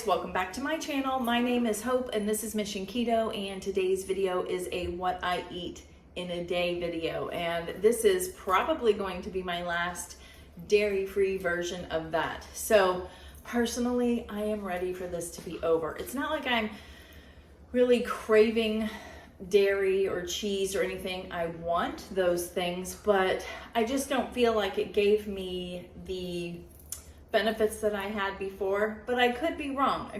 welcome back to my channel. My name is Hope and this is MissionKeto, and today's video is a what I eat in a day video, and this is probably going to be my last dairy-free version of that. So personally, I am ready for this to be over. It's not like I'm really craving dairy or cheese or anything. I want those things, but I just don't feel like it gave me the benefits that I had before. But I could be wrong.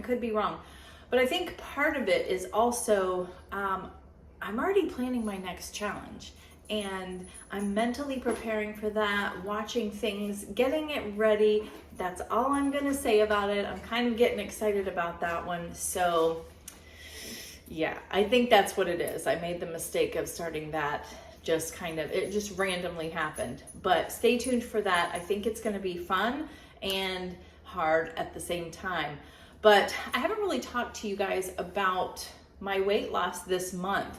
But I think part of it is also I'm already planning my next challenge, and I'm mentally preparing for that, watching things, getting it ready. That's all I'm gonna say about it. I'm kind of getting excited about that one. So yeah, I think that's what it is. I made the mistake of starting that, it just randomly happened. But stay tuned for that. I think it's gonna be fun and hard at the same time. But I haven't really talked to you guys about my weight loss this month.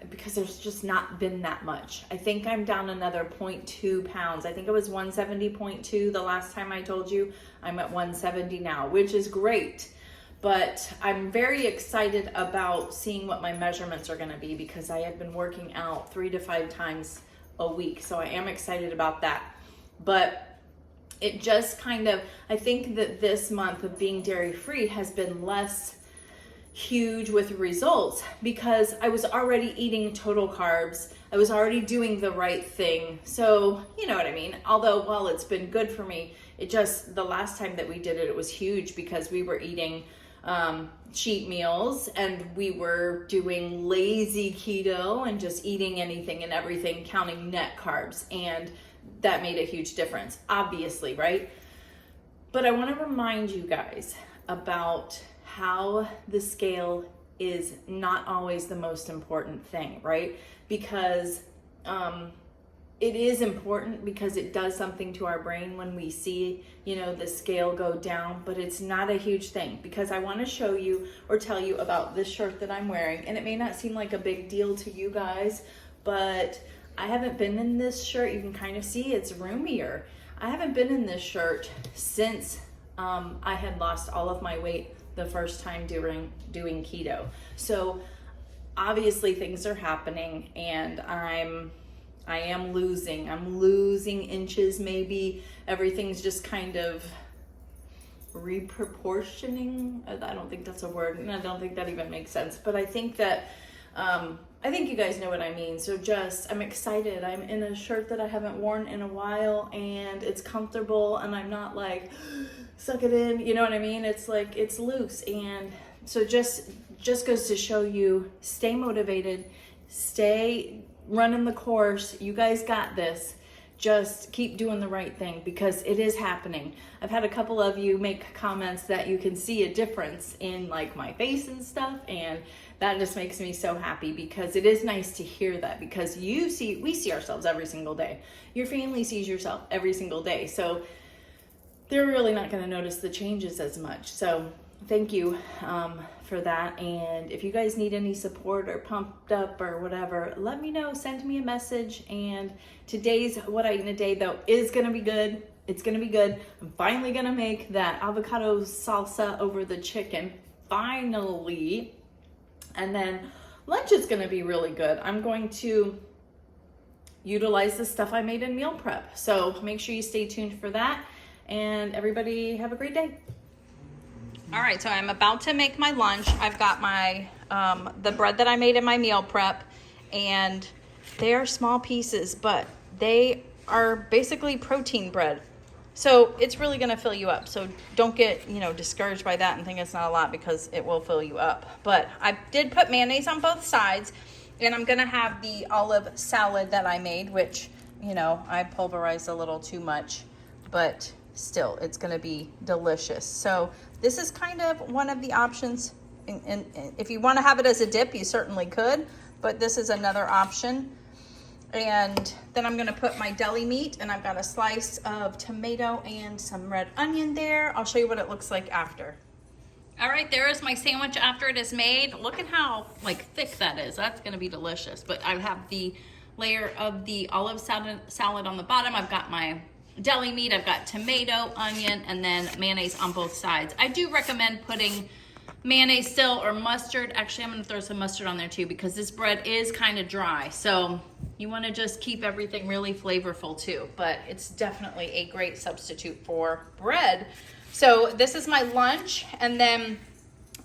Because there's just not been that much. I think I'm down another 0.2 pounds. I think it was 170.2 the last time I told you. I'm at 170 now, which is great. But I'm very excited about seeing what my measurements are gonna be, because I have been working out 3 to 5 times a week. So I am excited about that. But it just I think that this month of being dairy-free has been less huge with results, because I was already eating total carbs. I was already doing the right thing. So, you know what I mean? Although, while it's been good for me, the last time that we did it, it was huge because we were eating cheat meals and we were doing lazy keto and just eating anything and everything, counting net carbs. And that made a huge difference, obviously, right? But I want to remind you guys about how the scale is not always the most important thing, right? Because it is important, because it does something to our brain when we see, the scale go down, but it's not a huge thing, because I want to show you or tell you about this shirt that I'm wearing. And it may not seem like a big deal to you guys, but I haven't been in this shirt. You can kind of see it's roomier. I haven't been in this shirt since I had lost all of my weight the first time doing keto. So obviously things are happening, and I am losing. I'm losing inches, maybe. Everything's just kind of reproportioning. I don't think that's a word, and I don't think that even makes sense. But I think that I think you guys know what I mean. So I'm excited. I'm in a shirt that I haven't worn in a while, and it's comfortable, and I'm not like, suck it in, you know what I mean? It's like, it's loose. And so just goes to show you, stay motivated, stay running the course. You guys got this. Just keep doing the right thing, because it is happening. I've had a couple of you make comments that you can see a difference in like my face and stuff, and that just makes me so happy, because it is nice to hear that, because we see ourselves every single day. Your family sees yourself every single day. So they're really not going to notice the changes as much. So thank you for that. And if you guys need any support or pumped up or whatever, let me know. Send me a message. And today's what I eat in a day, though, is going to be good. It's going to be good. I'm finally going to make that avocado salsa over the chicken. Finally. And then lunch is going to be really good. I'm going to utilize the stuff I made in meal prep. So make sure you stay tuned for that. And everybody have a great day. All right, so I'm about to make my lunch. I've got my the bread that I made in my meal prep, and they are small pieces, but they are basically protein bread. So it's really gonna fill you up. So don't get, discouraged by that and think it's not a lot, because it will fill you up. But I did put mayonnaise on both sides, and I'm gonna have the olive salad that I made, which, I pulverized a little too much, but still, it's gonna be delicious. So this is kind of one of the options. And if you wanna have it as a dip, you certainly could, but this is another option. And then I'm gonna put my deli meat, and I've got a slice of tomato and some red onion there. I'll show you what it looks like after. All right, there is my sandwich after it is made. Look at how thick that is. That's gonna be delicious. But I have the layer of the olive salad on the bottom. I've got my deli meat. I've got tomato, onion, and then mayonnaise on both sides. I do recommend putting mayonnaise still or mustard. Actually, I'm gonna throw some mustard on there too because this bread is kind of dry. So you wanna just keep everything really flavorful too, but it's definitely a great substitute for bread. So this is my lunch, and then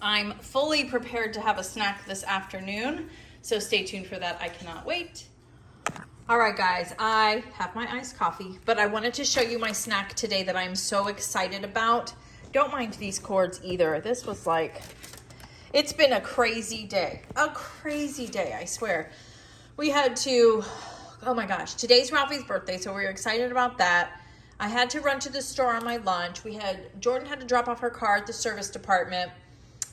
I'm fully prepared to have a snack this afternoon. So stay tuned for that, I cannot wait. All right, guys, I have my iced coffee, but I wanted to show you my snack today that I'm so excited about. Don't mind these cords either. This was like, it's been a crazy day, I swear. We had to, oh my gosh, today's Ralphie's birthday, so we were excited about that. I had to run to the store on my lunch. Jordan had to drop off her car at the service department,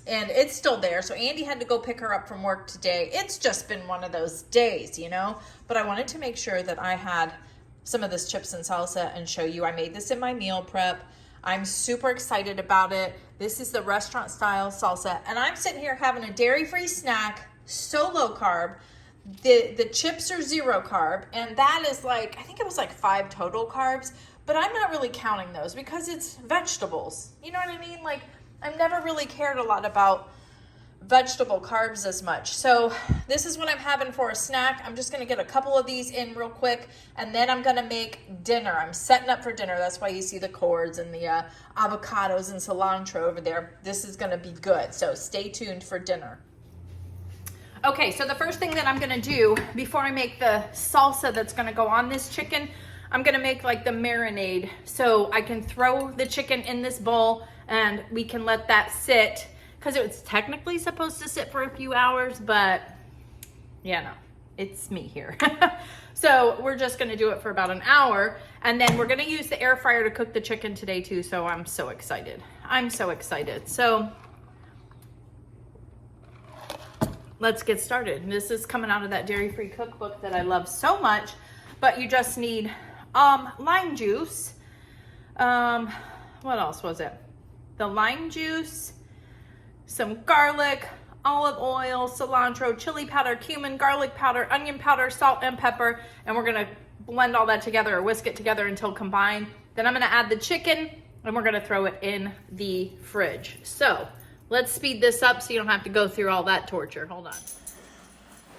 and it's still there. So Andy had to go pick her up from work today. It's just been one of those days, you know, but I wanted to make sure that I had some of this chips and salsa and show you. I made this in my meal prep. I'm super excited about it. This is the restaurant style salsa, and I'm sitting here having a dairy-free snack, so low carb. The chips are 0 carb, and that is like, I think it was like 5 total carbs, but I'm not really counting those because it's vegetables. You know what I mean? Like, I've never really cared a lot about vegetable carbs as much. So this is what I'm having for a snack. I'm just gonna get a couple of these in real quick, and then I'm gonna make dinner. I'm setting up for dinner. That's why you see the cords and the avocados and cilantro over there. This is gonna be good. So stay tuned for dinner. Okay, so the first thing that I'm gonna do before I make the salsa that's gonna go on this chicken, I'm gonna make like the marinade. So I can throw the chicken in this bowl and we can let that sit, because it's technically supposed to sit for a few hours, but yeah, no, it's me here. So we're just gonna do it for about an hour, and then we're gonna use the air fryer to cook the chicken today too, so I'm so excited. I'm so excited. So let's get started. This is coming out of that dairy-free cookbook that I love so much, but you just need lime juice. What else was it? The lime juice, some garlic, olive oil, cilantro, chili powder, cumin, garlic powder, onion powder, salt, and pepper. And we're gonna blend all that together or whisk it together until combined. Then I'm gonna add the chicken and we're gonna throw it in the fridge. So let's speed this up so you don't have to go through all that torture. Hold on.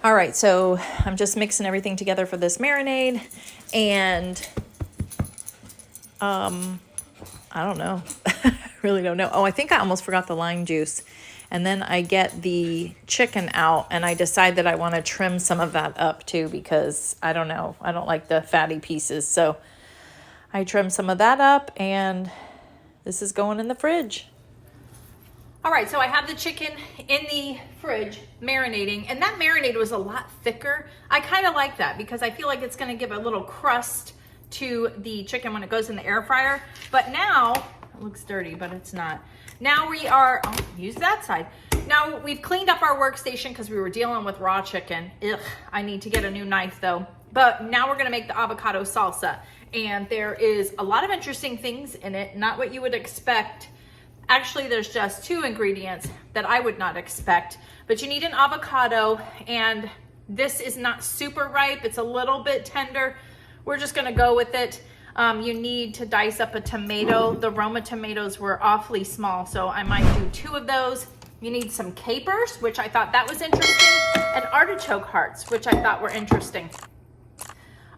All right, so I'm just mixing everything together for this marinade, and I don't know. Really don't know. Oh, I think I almost forgot the lime juice. And then I get the chicken out and I decide that I want to trim some of that up too, because I don't know, I don't like the fatty pieces. So I trim some of that up, and this is going in the fridge. All right, so I have the chicken in the fridge marinating, and that marinade was a lot thicker. I kind of like that because I feel like it's going to give a little crust to the chicken when it goes in the air fryer. But now, it looks dirty, but it's not. Now we are, oh, use that side. Now we've cleaned up our workstation because we were dealing with raw chicken. Ugh, I need to get a new knife though. But now we're gonna make the avocado salsa. And there is a lot of interesting things in it, not what you would expect. Actually, there's just 2 ingredients that I would not expect. But you need an avocado, and this is not super ripe. It's a little bit tender. We're just gonna go with it. You need to dice up a tomato. The Roma tomatoes were awfully small, so I might do 2 of those. You need some capers, which I thought that was interesting, and artichoke hearts, which I thought were interesting.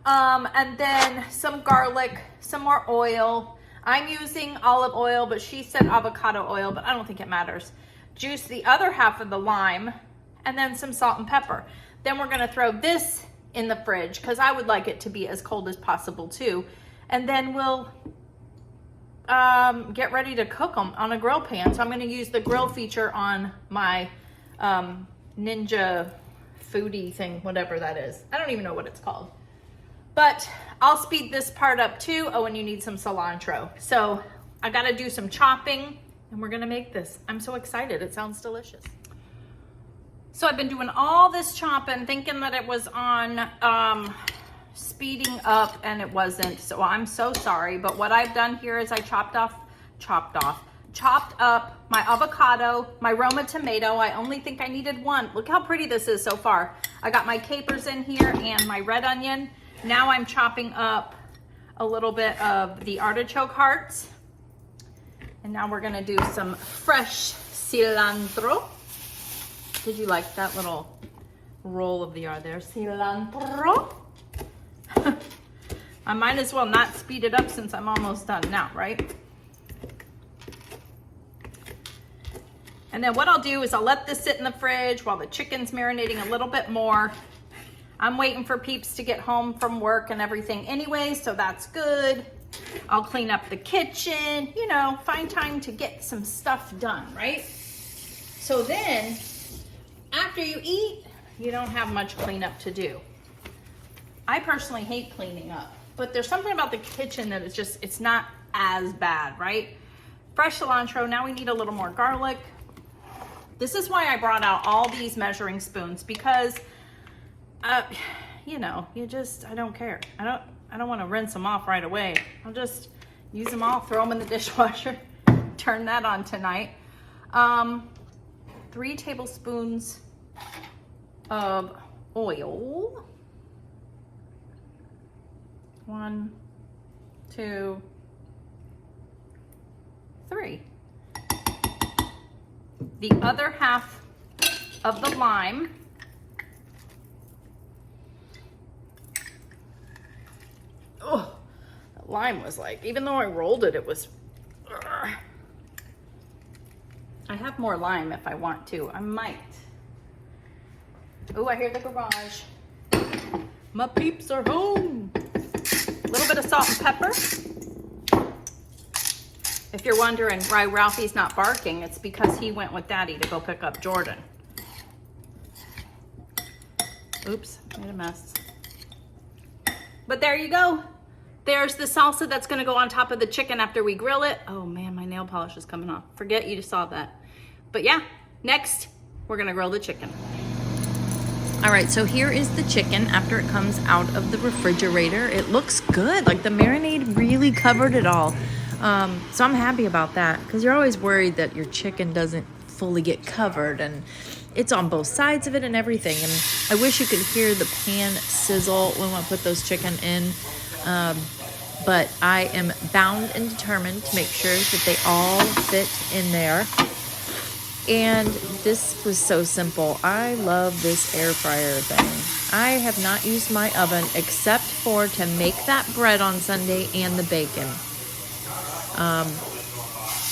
And then some garlic, some more oil. I'm using olive oil, but she said avocado oil, but I don't think it matters. Juice the other half of the lime, and then some salt and pepper. Then we're gonna throw this in the fridge because I would like it to be as cold as possible too. And then we'll get ready to cook them on a grill pan. So I'm gonna use the grill feature on my Ninja foodie thing, whatever that is. I don't even know what it's called. But I'll speed this part up too. Oh, and you need some cilantro. So I gotta do some chopping, and we're gonna make this. I'm so excited, it sounds delicious. So I've been doing all this chopping, thinking that it was on speeding up, and it wasn't. So I'm so sorry, but what I've done here is I chopped up my avocado, my Roma tomato. I only think I needed 1. Look how pretty this is so far. I got my capers in here and my red onion. Now I'm chopping up a little bit of the artichoke hearts. And now we're gonna do some fresh cilantro. Did you like that little roll of the R there? Cilantro. I might as well not speed it up since I'm almost done now, right? And then what I'll do is I'll let this sit in the fridge while the chicken's marinating a little bit more. I'm waiting for peeps to get home from work and everything anyway, so that's good. I'll clean up the kitchen, you know, find time to get some stuff done, right? So then, after you eat, you don't have much cleanup to do. I personally hate cleaning up, but there's something about the kitchen that it's not as bad, right? Fresh cilantro, now we need a little more garlic. This is why I brought out all these measuring spoons, because, you know, I don't care. I don't want to rinse them off right away. I'll just use them all, throw them in the dishwasher, turn that on tonight. 3 tablespoons of oil. 1, 2, 3. The other half of the lime. Oh, the lime was like, even though I rolled it, it was. I have more lime if I want to. I might. Oh, I hear the garage. My peeps are home. A little bit of salt and pepper. If you're wondering why Ralphie's not barking, it's because he went with Daddy to go pick up Jordan. Oops, made a mess. But there you go. There's the salsa that's gonna go on top of the chicken after we grill it. Oh man, my nail polish is coming off. Forget you saw that. But yeah, next, we're gonna grill the chicken. All right, so here is the chicken after it comes out of the refrigerator. It looks good, like the marinade really covered it all. So I'm happy about that, because you're always worried that your chicken doesn't fully get covered, and it's on both sides of it and everything. And I wish you could hear the pan sizzle when I put those chicken in. But I am bound and determined to make sure that they all fit in there. And this was so simple. I love this air fryer thing. I have not used my oven except for to make that bread on Sunday and the bacon.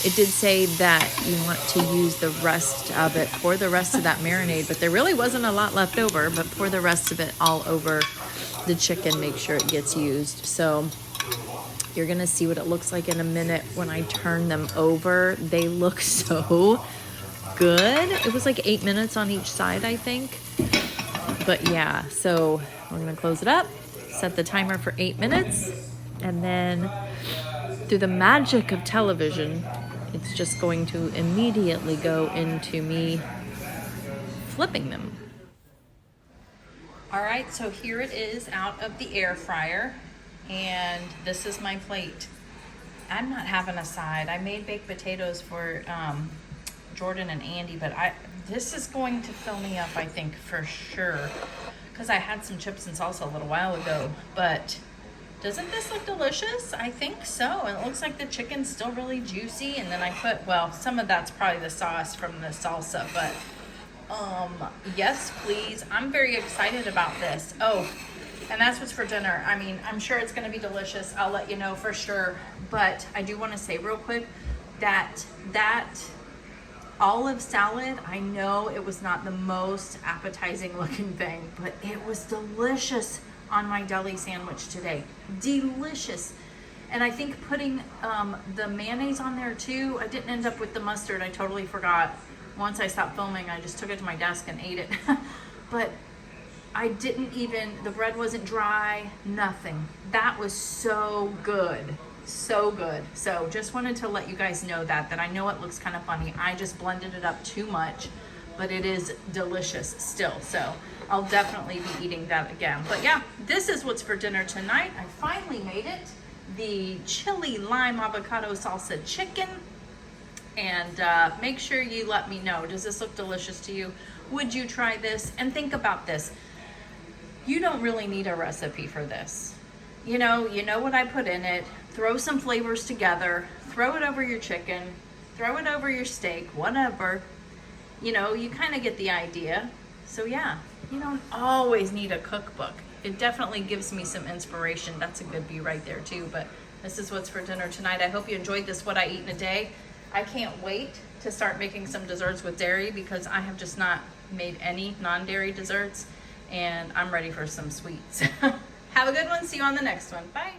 It did say that you want to use the rest of it for the rest of that marinade, but there really wasn't a lot left over, but pour the rest of it all over the chicken, make sure it gets used. So you're gonna see what it looks like in a minute when I turn them over. They look so good. It was like 8 minutes on each side, I think. But yeah, so we're gonna close it up, set the timer for 8 minutes, and then through the magic of television, it's just going to immediately go into me flipping them. All right, so here it is out of the air fryer, and this is my plate. I'm not having a side. I made baked potatoes for Jordan and Andy, but this is going to fill me up, I think, for sure, because I had some chips and salsa a little while ago. But doesn't this look delicious? I think so. And it looks like the chicken's still really juicy. And then I put, well, some of that's probably the sauce from the salsa, but yes, please. I'm very excited about this. Oh, and that's what's for dinner. I mean, I'm sure it's going to be delicious. I'll let you know for sure. But I do want to say real quick that olive salad, I know it was not the most appetizing looking thing, but it was delicious on my deli sandwich today. Delicious. And I think putting the mayonnaise on there too. I didn't end up with the mustard. I totally forgot. Once I stopped filming, I just took it to my desk and ate it. But I didn't even, the bread wasn't dry, nothing. That was so good. So good. So just wanted to let you guys know that I know it looks kind of funny. I just blended it up too much, but it is delicious still. So I'll definitely be eating that again. But yeah, this is what's for dinner tonight. I finally made it. The chili lime avocado salsa chicken. And make sure you let me know. Does this look delicious to you? Would you try this? And think about this. You don't really need a recipe for this. you know what I put in it. Throw some flavors together, throw it over your chicken, throw it over your steak, whatever. You know, you kind of get the idea. So yeah, you don't always need a cookbook. It definitely gives me some inspiration. That's a good view right there too, but this is what's for dinner tonight. I hope you enjoyed this What I Eat in a Day. I can't wait to start making some desserts with dairy because I have just not made any non-dairy desserts, and I'm ready for some sweets. Have a good one. See you on the next one. Bye.